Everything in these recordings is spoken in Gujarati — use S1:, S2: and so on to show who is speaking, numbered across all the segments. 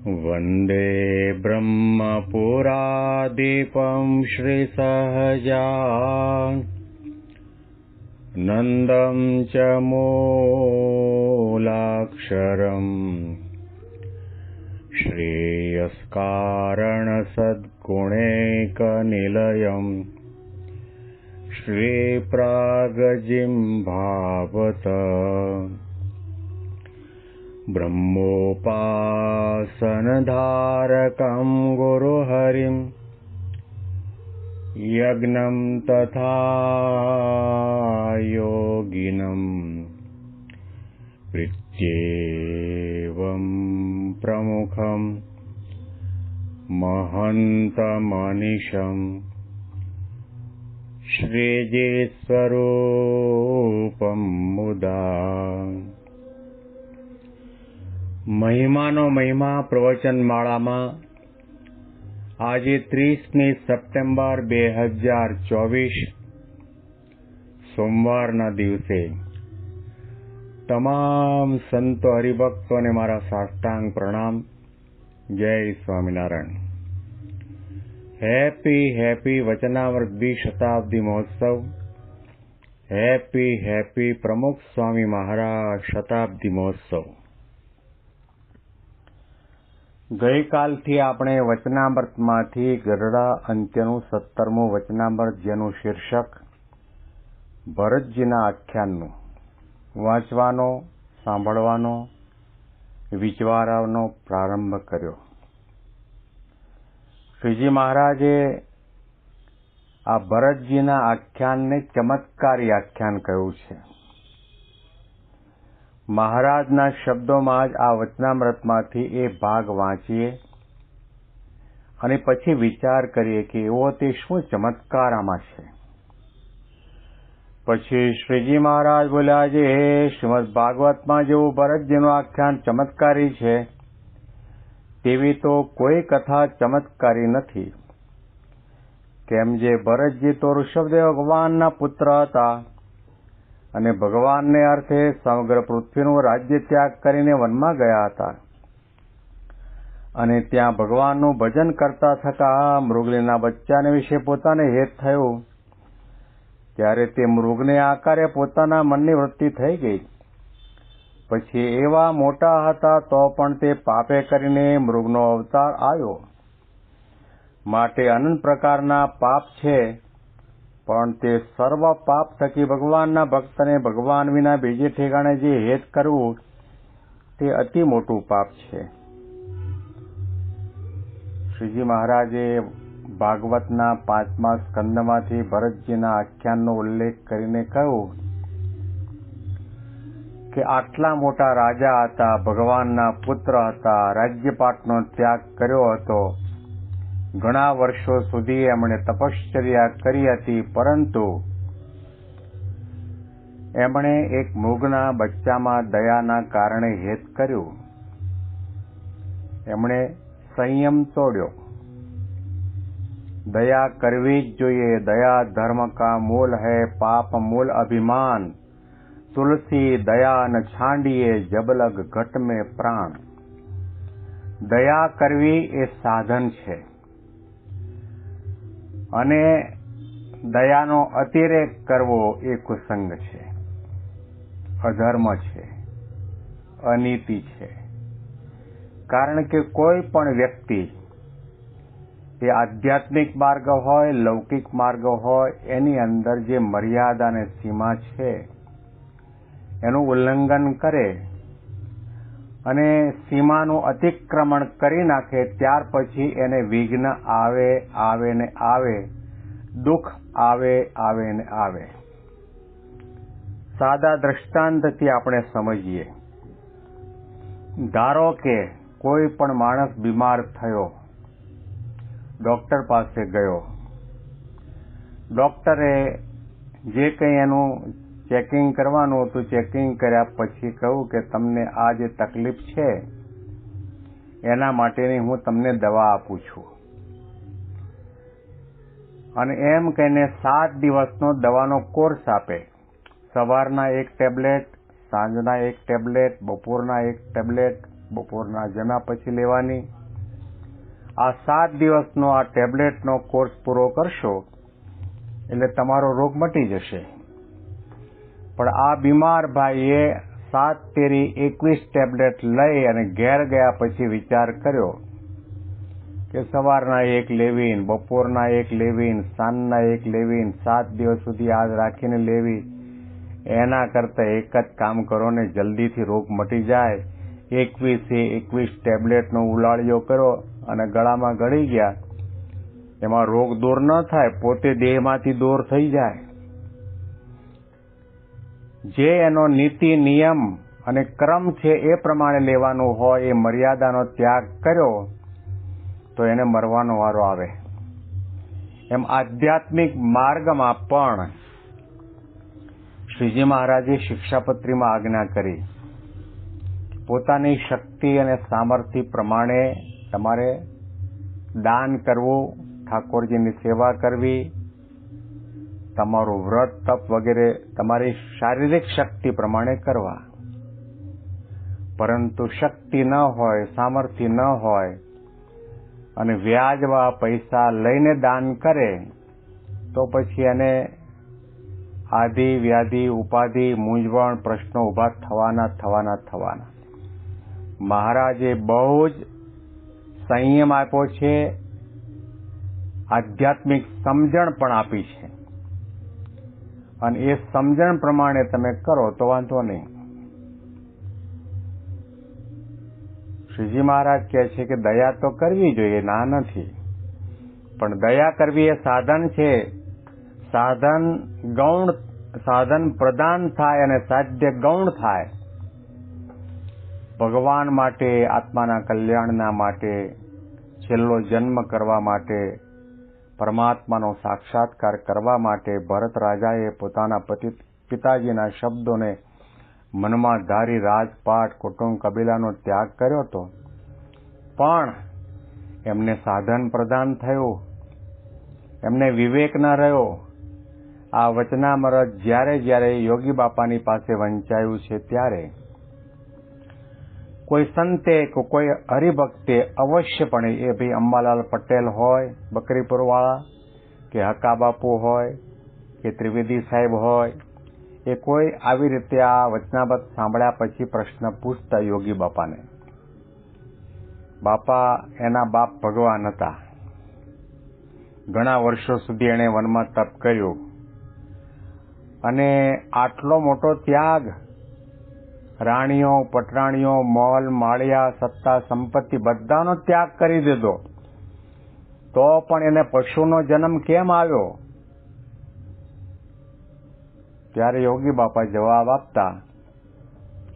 S1: वन्दे ब्रह्मपुरादीपं श्रीसहजानन्दं च मूलाक्षरम् श्रेयस्कारणसद्गुणैकनिलयम् श्रीप्रागजिह्वावत ब्रह्मोपासनधारकं गुरुहरिं यज्ञं तथा योगिनं प्रीत्येवं प्रमुखं महन्तमनिशम् श्रीजीस्वरूपं मुदा। મહિમાનો મહિમા પ્રવચનમાળામાં આજે 30મી સપ્ટેમ્બર 2024 સોમવારના દિવસે તમામ સંતો હરિભક્તોને મારા સાષ્ટાંગ પ્રણામ. જય સ્વામિનારાયણ. હેપી વચનામૃત દ્વિશતાબ્દી મહોત્સવ. હેપી પ્રમુખ સ્વામી મહારાજ શતાબ્દી મહોત્સવ. ગઈકાલથી આપણે વચનામૃતમાંથી ગરડા અંત્યનું 17મું વચનામૃત, જેનું શીર્ષક ભરતજીના આખ્યાનનું વાંચવાનો, સાંભળવાનો, વિચારવાનો પ્રારંભ કર્યો. શ્રીજી મહારાજે આ ભરતજીના આખ્યાનને ચમત્કારી આખ્યાન કહ્યું છે. મહારાજના શબ્દોમાં જ આ વચનામૃતમાંથી એ ભાગ વાંચીએ અને પછી વિચાર કરીએ કે એવો તે શું ચમત્કાર આમાં છે. પછી શ્રીજી મહારાજ બોલ્યા છે, હે શ્રીમદ ભાગવતમાં જેવું ભરતજીનું આખ્યાન ચમત્કારી છે તેવી તો કોઈ કથા ચમત્કારી નથી. કેમ જે ભરતજી તો ઋષભદેવ ભગવાનના પુત્ર હતા અને ભગવાનને અર્થે સમગ્ર પૃથ્વીનું રાજ્ય ત્યાગ કરીને વનમાં ગયા હતા અને ત્યાં ભગવાનનું ભજન કરતા થતા મૃગલીના બચ્ચાને વિશે પોતાને હેત થયું ત્યારે તે મૃગને આકારે પોતાના મનની વૃત્તિ થઈ ગઈ. પછી એવા મોટા હતા તો પણ તે પાપે કરીને મૃગનો અવતાર આવ્યો. માટે અનંત પ્રકારના પાપ છે, પણ તે સર્વ પાપ થકી ભગવાનના ભક્તને ભગવાન વિના બીજે ઠેકાણે જે હેત કરવું તે અતિ મોટું પાપ છે. શ્રીજી મહારાજે ભાગવતના 5મા સ્કંદમાંથી ભરતજીના આખ્યાનનો ઉલ્લેખ કરીને કહ્યું કે આટલા મોટા રાજા હતા, ભગવાનના પુત્ર હતા, રાજ્યપાટનો ત્યાગ કર્યો હતો, ઘણા વર્ષો સુધી એમણે તપશ્ચર્યા કરી હતી, પરંતુ એમણે એક મૃગના બચ્ચામાં દયાના કારણે હેત કર્યું. એમણે સંયમ તોડ્યો. દયા કરવી જ જોઈએ. દયા ધર્મ કા મૂલ હૈ, પાપ મૂલ અભિમાન, તુલસી દયા ન છાંડીએ, જબલગ ઘટ में પ્રાણ. દયા કરવી એ સાધન છે અને દયાનો અતિરેક કરવો એ કુસંગ છે, અધર્મ છે, અનીતિ છે. કારણ કે કોઈ પણ વ્યક્તિ એ આધ્યાત્મિક માર્ગ હોય, લૌકિક માર્ગ હોય, એની અંદર જે મર્યાદા અને સીમા છે એનું ઉલ્લંઘન કરે અને સીમાનું અતિક્રમણ કરી નાખે ત્યાર પછી એને વિઘ્ન આવે ને આવે, દુઃખ આવે ને આવે. સાદા દ્રષ્ટાંતથી આપણે સમજીએ. ધારો કે કોઈ પણ માણસ બીમાર થયો, ડોક્ટર પાસે ગયો. ડોક્ટરે જે કંઈ એનું ચેકિંગ કરવાનું હતું, ચેકિંગ કર્યા પછી કહ્યું કે તમને આ જે તકલીફ છે એના માટેની હું તમને દવા આપું છું. અને એમ કહીને 7 દિવસનો દવાનો કોર્સ આપે. સવારના 1 ટેબ્લેટ, સાંજના 1 ટેબ્લેટ, બપોરના 1 ટેબ્લેટ, બપોરના જમ્યા પછી લેવાની. આ 7 દિવસનો આ ટેબ્લેટનો કોર્સ પૂરો કરશો એટલે તમારો રોગ મટી જશે. પણ આ બીમાર ભાઈએ 7 તેરી 21 ટેબ્લેટ લઈ અને ઘેર ગયા પછી વિચાર કર્યો કે સવારના 1 લેવીને, બપોરના 1 લેવીને, સાંજના 1 લેવીને, 7 દિવસ સુધી યાદ રાખીને લેવી, એના કરતા એક જ કામ કરો ને, જલ્દીથી રોગ મટી જાય. 21 ટેબ્લેટનો ઉલાળ્યો કરો અને ગળામાં ગળી ગયા. એમાં રોગ દૂર ન થાય, પોતે દેહમાંથી દૂર થઈ જાય. જે એનો નીતિ નિયમ અને ક્રમ છે એ પ્રમાણે લેવાનું હોય, એ મર્યાદાનો ત્યાગ કર્યો તો એને મરવાનો વારો આવે. એમ આધ્યાત્મિક માર્ગમાં પણ શ્રીજી મહારાજે શિક્ષાપત્રીમાં આજ્ઞા કરી, પોતાની શક્તિ અને સામર્થ્ય પ્રમાણે તમારે દાન કરવું, ઠાકોરજીની સેવા કરવી, તમારું વ્રત તપ વગેરે તમારી શારીરિક શક્તિ પ્રમાણે કરવા. પરંતુ શક્તિ ન હોય, સામર્થ્ય ન હોય અને વ્યાજવા પૈસા લઈને દાન કરે તો પછી એને આધિ વ્યાધિ ઉપાધિ મૂંઝવણ પ્રશ્નો ઉભા થવાના. મહારાજે બહુ જ સંયમ આપ્યો છે, આધ્યાત્મિક સમજણ પણ આપી છે, અને એ સમજણ પ્રમાણે તમે કરો તો વાંધો નહીં. શ્રીજી મહારાજ કહે છે કે દયા તો કરવી જોઈએ, ના નથી, પણ દયા કરવી એ સાધન છે. સાધન પ્રધાન થાય અને સાધ્ય ગૌણ થાય. ભગવાન માટે, આત્માના કલ્યાણના માટે, છેલ્લો જન્મ કરવા માટે, પરમાત્માનો સાક્ષાત્કાર કરવા માટે ભરત રાજાએ પોતાના પિતાજીના શબ્દોને મનમાં ધારી રાજપાટ, કુટુંબ, કબીલાનો ત્યાગ કર્યો હતો. પણ એમને સાધન પ્રદાન થયું, એમને વિવેક ન રહ્યો. આ વચનામૃત જ્યારે યોગી બાપાની પાસે વંચાયું છે ત્યારે કોઈ સંતે કે કોઈ હરિભક્તે અવશ્યપણે, એ ભાઈ અંબાલાલ પટેલ હોય બકરીપુરવાળા, કે હકા બાપુ હોય કે ત્રિવેદી સાહેબ હોય, એ કોઈ આવી રીતે આ વચનામૃત સાંભળ્યા પછી પ્રશ્ન પૂછતા યોગી બાપાને. બાપા એના બાપ ભગવાન હતા, ઘણા વર્ષો સુધી એણે વનમાં તપ કર્યું, અને આટલો મોટો ત્યાગ, રાણીઓ, પટરાણીઓ, મોલ, માળિયા, સત્તા, સંપત્તિ બધાનો ત્યાગ કરી દીધો, તો પણ એને પશુનો જન્મ કેમ આવ્યો? ત્યારે યોગી બાપા જવાબ આપતા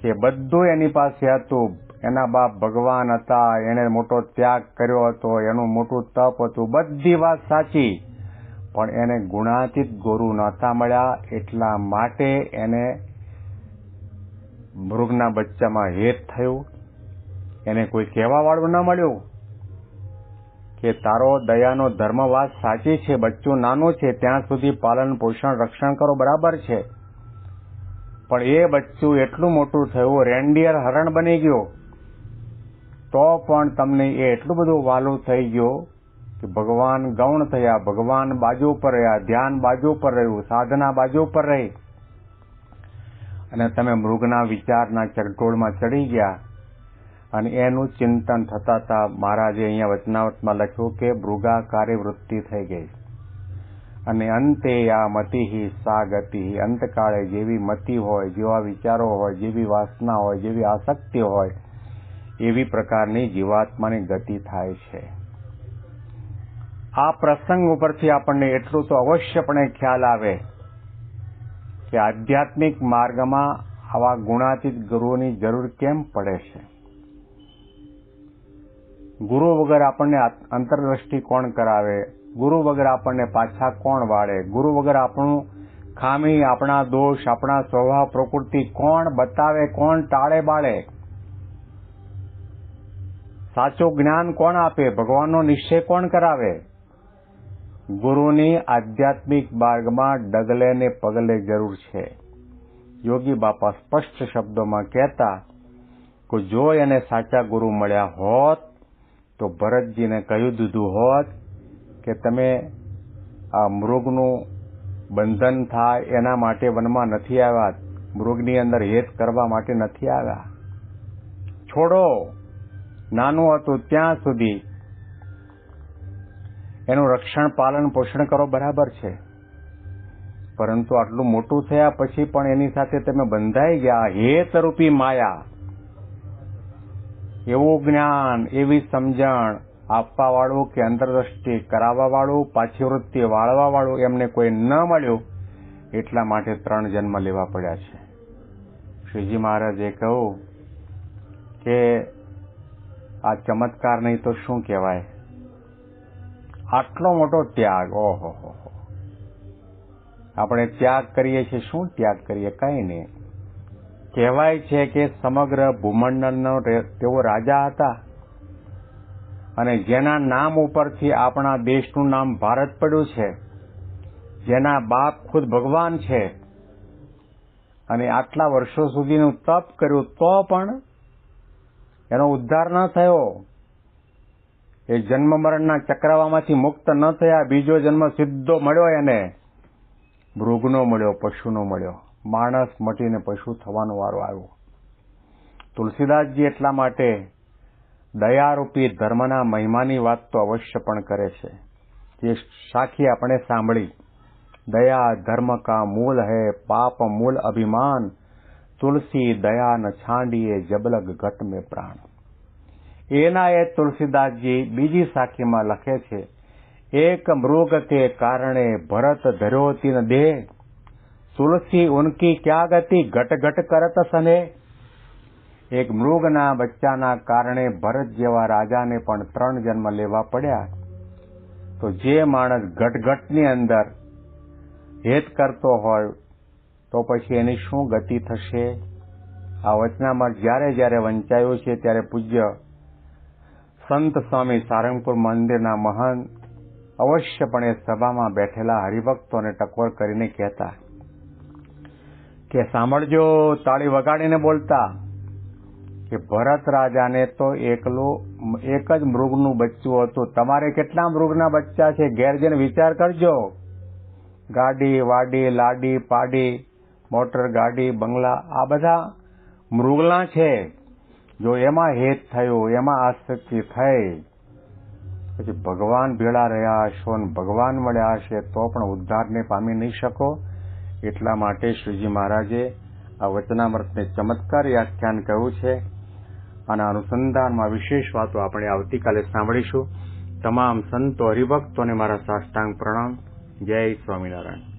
S1: કે બધું એની પાસે હતું, એના બાપ ભગવાન હતા, એને મોટો ત્યાગ કર્યો હતો, એનું મોટું તપ હતું, બધી વાત સાચી, પણ એને ગુણાતીત ગુરુ નહોતા મળ્યા, એટલા માટે એને મૃગના બચ્ચામાં હેત થયું. એને કોઈ કહેવા વાળું ન મળ્યું કે તારો દયાનો ધર્મ વાત સાચી છે, બચ્ચું નાનું છે ત્યાં સુધી પાલન પોષણ રક્ષણ કરો, બરાબર છે, પણ એ બચ્ચું એટલું મોટું થયું, રેન્ડિયર હરણ બની ગયો, તો પણ તમને એ એટલું બધું વાલું થઈ ગયું કે ભગવાન ગૌણ થયા, ભગવાન બાજુ પર રહ્યા, ધ્યાન બાજુ પર રહ્યું, સાધના બાજુ પર રહી, અને તમે મૃગના વિચારના ચકડોળમાં ચડી ગયા. અને એનું ચિંતન થતા મહારાજે અહીંયા વચનામૃતમાં લખ્યું કે મૃગાકારી વૃત્તિ થઈ ગઈ. અને અંતે આ મતિહિ સા ગતિ, અંતકાળે જેવી મતિ હોય, જેવા વિચારો હોય, જેવી વાસના હોય, જેવી આસક્તિ હોય, એવી પ્રકારની જીવાત્માની ગતિ થાય છે. આ પ્રસંગ ઉપરથી આપણને એટલું તો અવશ્યપણે ખ્યાલ આવે કે આધ્યાત્મિક માર્ગમાં આવા ગુણાતીત ગુરુઓની જરૂર કેમ પડે છે. ગુરુ વગર આપણને અંતરદ્રષ્ટિ કોણ કરાવે? ગુરુ વગર આપણને પાછા કોણ વાળે? ગુરુ વગર આપણું ખામી, આપણા દોષ, આપણા સ્વભાવ પ્રકૃતિ કોણ બતાવે, કોણ ટાળે બાળે? સાચું જ્ઞાન કોણ આપે? ભગવાનનો નિશ્ચય કોણ કરાવે? ગુરુની આધ્યાત્મિક માર્ગમાં ડગલે ને પગલે જરૂર છે. યોગી બાપા સ્પષ્ટ શબ્દોમાં કહેતા કે જો એને સાચા ગુરુ મળ્યા હોત તો ભરતજીને કહી દીધું હોત કે તમે આ મૃગનું બંધન થાય એના માટે વનમાં નથી આવ્યા, મૃગની અંદર હેત કરવા માટે નથી આવ્યા. છોડો, નાનું હતું ત્યાં સુધી એનું રક્ષણ પાલન પોષણ કરો, બરાબર છે, પરંતુ આટલું મોટું થયા પછી પણ એની સાથે તમે બંધાઈ ગયા. હેતરૂપી માયા, એવું જ્ઞાન, એવી સમજણ આપવા વાળું કે અંતરદ્રષ્ટિ કરાવવા વાળું, પાછી વૃત્તિ વાળવા વાળું એમને કોઈ ન મળ્યું, એટલા માટે 3 જન્મ લેવા પડ્યા છે. શ્રીજી મહારાજે કહ્યું કે આ ચમત્કાર નહીં તો શું કહેવાય? આટલો મોટો ત્યાગ! ઓહો, આપણે ત્યાગ કરીએ છીએ, શું ત્યાગ કરીએ? કઈ નહીં. કહેવાય છે કે સમગ્ર ભૂમંડળનો તેઓ રાજા હતા અને જેના નામ ઉપરથી આપણા દેશનું નામ ભારત પડ્યું છે, જેના બાપ ખુદ ભગવાન છે, અને આટલા વર્ષો સુધીનું તપ કર્યું તો પણ એનો ઉદ્ધાર ન થયો. એ જન્મ મરણના ચક્રવામાંથી મુક્ત ન થયા. બીજો જન્મ સીધો મળ્યો એને, મૃગનો મળ્યો, પશુનો મળ્યો. માણસ મટીને પશુ થવાનો વારો આવ્યો. તુલસીદાસજી એટલા માટે દયારૂપી ધર્મના મહિમાની વાત તો અવશ્ય પણ કરે છે, જે સાખી આપણે સાંભળી. દયા ધર્મ કા મૂલ હૈ, પાપ મૂલ અભિમાન, તુલસી દયા ન છાંડીએ, જબલગ ઘટ में પ્રાણ. એના એ તુલસીદાસજી બીજી સાખીમાં લખે છે, એક મૃગ કે કારણે ભરત ધર્યો તીન દેહ, તુલસી ઉનકી ક્યા ગતિ, ઘટ ઘટ કરત સને. એક મૃગના બચ્ચાના કારણે ભરત જેવા રાજાને પણ 3 જન્મ લેવા પડ્યા. તો જે માણસ ઘટઘટની અંદર હેત કરતો હોય તો પછી એની શું ગતિ થશે? આ વચનામૃત જ્યારે જ્યારે વંચાયું છે ત્યારે પૂજ્ય સંત સ્વામી સારંગપુર મંદિરના મહંત અવશ્યપણે સભામાં બેઠેલા હરિભક્તોને ટકોર કરીને કહેતા કે સાંભળજો, તાળી વગાડીને બોલતા કે ભરત રાજાને તો એક જ મૃગનું બચ્ચું હતું. તમારે કેટલા મૃગના બચ્ચા છે? ઘેર જઈને વિચાર કરજો. ગાડી વાડી લાડી પાડી, મોટર ગાડી બંગલા, આ બધા મૃગલા છે. જો એમાં હેત થયું, એમાં આસક્તિ થઈ, પછી ભગવાન ભેળા રહ્યા હશો ને ભગવાન મળ્યા હશે તો પણ ઉદ્ધારને પામી નહીં શકો. એટલા માટે શ્રીજી મહારાજે આ વચનામૃતને ચમત્કારી આખ્યાન કહ્યું છે. આના અનુસંધાનમાં વિશેષ વાતો આપણે આવતીકાલે સાંભળીશું. તમામ સંતો હરિભક્તોને મારા સાષ્ટાંગ પ્રણામ. જય સ્વામિનારાયણ.